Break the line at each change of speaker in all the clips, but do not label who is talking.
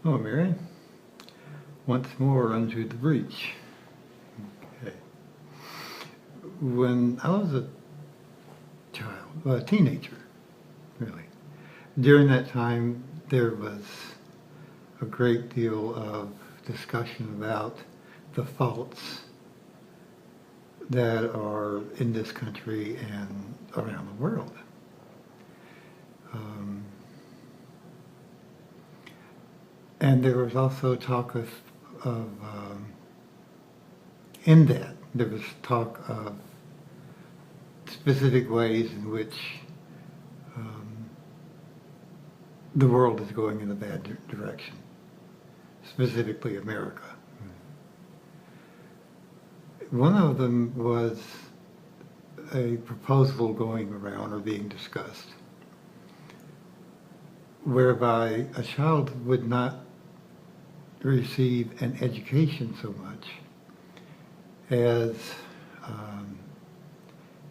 Oh, Mary, once more unto the breach. Okay. When I was a teenager, really, during that time there was a great deal of discussion about the faults that are in this country and around the world. And there was also talk of in that, there was talk of specific ways in which the world is going in a bad direction, specifically America. One of them was a proposal going around or being discussed whereby a child would not receive an education so much as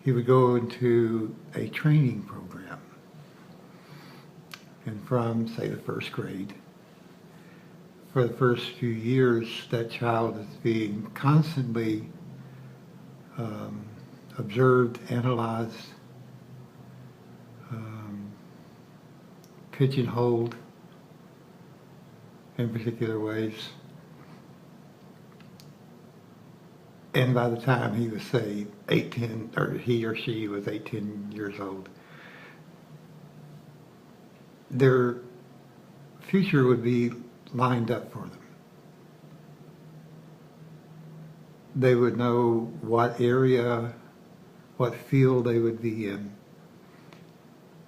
he would go into a training program. And from, say, the first grade, for the first few years, that child is being constantly observed, analyzed, pigeonholed in particular ways. And by the time he was, say, 18, or he or she was 18 years old, their future would be lined up for them. They would know what area, what field they would be in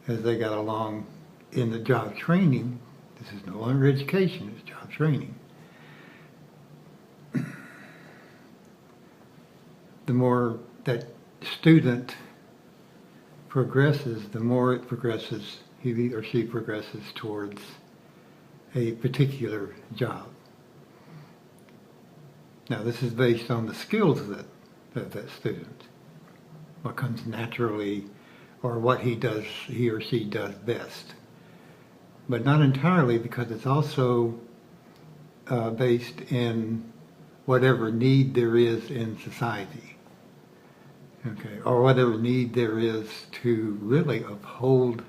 as they got along in the job training. This is no longer education, it's job training. The more that student progresses, the more it progresses, he or she progresses towards a particular job. Now, this is based on the skills of that student, what comes naturally, or what he or she does best. But not entirely, because it's also based in whatever need there is in society. Okay, or whatever need there is to really uphold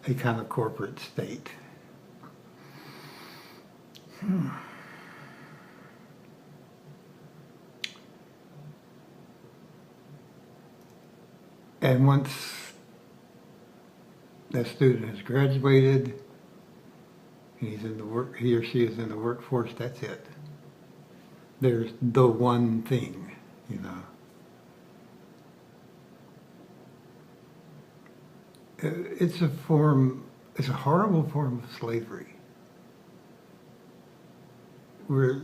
a kind of corporate state. And once that student has graduated, and he or she is in the workforce, that's it. There's the one thing, you know. It's a horrible form of slavery, where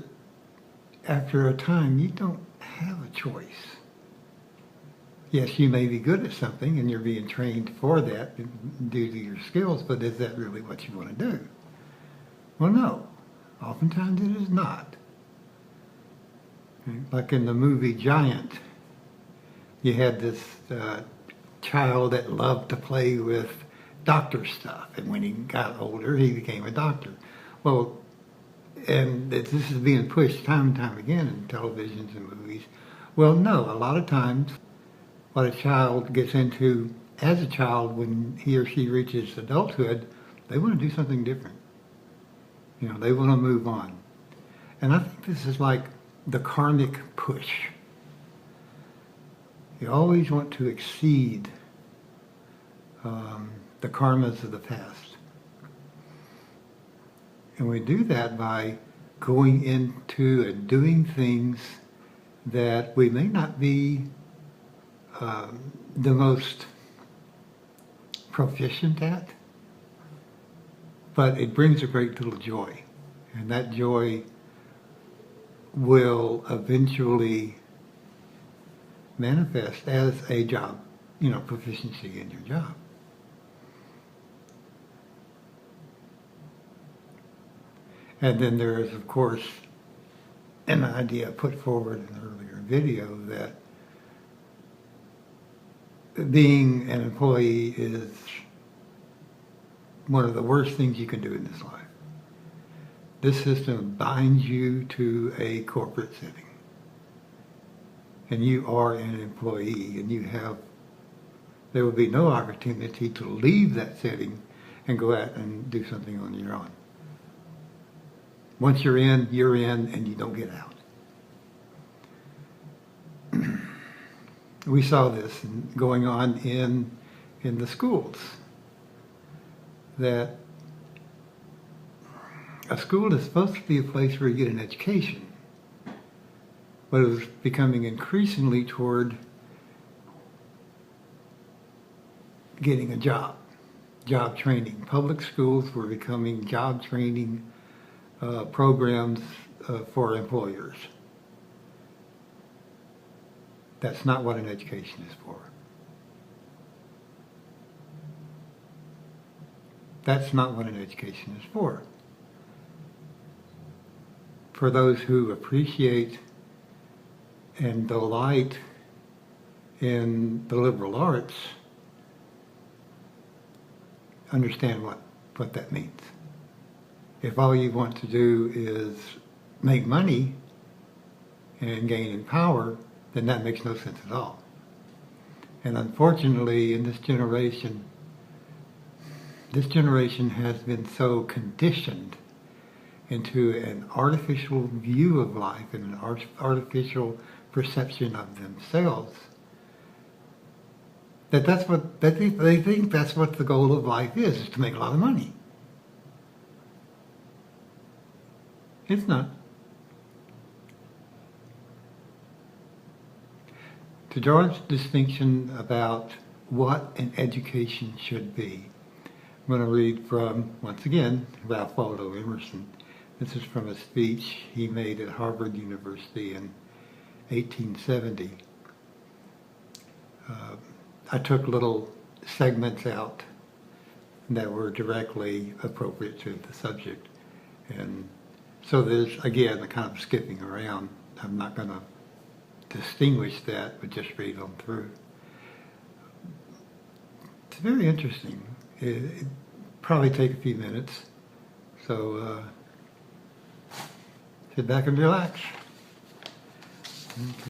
after a time you don't have a choice. Yes, you may be good at something and you're being trained for that due to your skills, but is that really what you want to do? Well, no. Oftentimes it is not. Okay? Like in the movie Giant, you had this child that loved to play with doctor stuff, and when he got older he became a doctor. Well, and this is being pushed time and time again in televisions and movies. Well, no, a lot of times what a child gets into as a child, when he or she reaches adulthood, they want to do something different. You know, they want to move on. And I think this is like the karmic push. You always want to exceed the karmas of the past. And we do that by going into and doing things that we may not be the most proficient at, but it brings a great deal of joy. And that joy will eventually manifest as a job, you know, proficiency in your job. And then there is, of course, an idea put forward in an earlier video that being an employee is one of the worst things you can do in this life. This system binds you to a corporate setting. And you are an employee, and there will be no opportunity to leave that setting and go out and do something on your own. Once you're in, and you don't get out. We saw this going on in the schools, that a school is supposed to be a place where you get an education, but it was becoming increasingly toward getting a job training. Public schools were becoming job training programs for employers. That's not what an education is for. That's not what an education is for. For those who appreciate and delight in the liberal arts, understand what that means. If all you want to do is make money and gain in power, then that makes no sense at all. And unfortunately, in this generation has been so conditioned into an artificial view of life and an artificial perception of themselves, that's what they think that's what the goal of life is to make a lot of money. It's not. To draw a distinction about what an education should be, I'm going to read from, once again, Ralph Waldo Emerson. This is from a speech he made at Harvard University in 1870. I took little segments out that were directly appropriate to the subject. And so there's, again, a kind of skipping around. I'm not going to distinguish that, but just read on through. It's very interesting. It probably take a few minutes. So sit back and relax. Okay.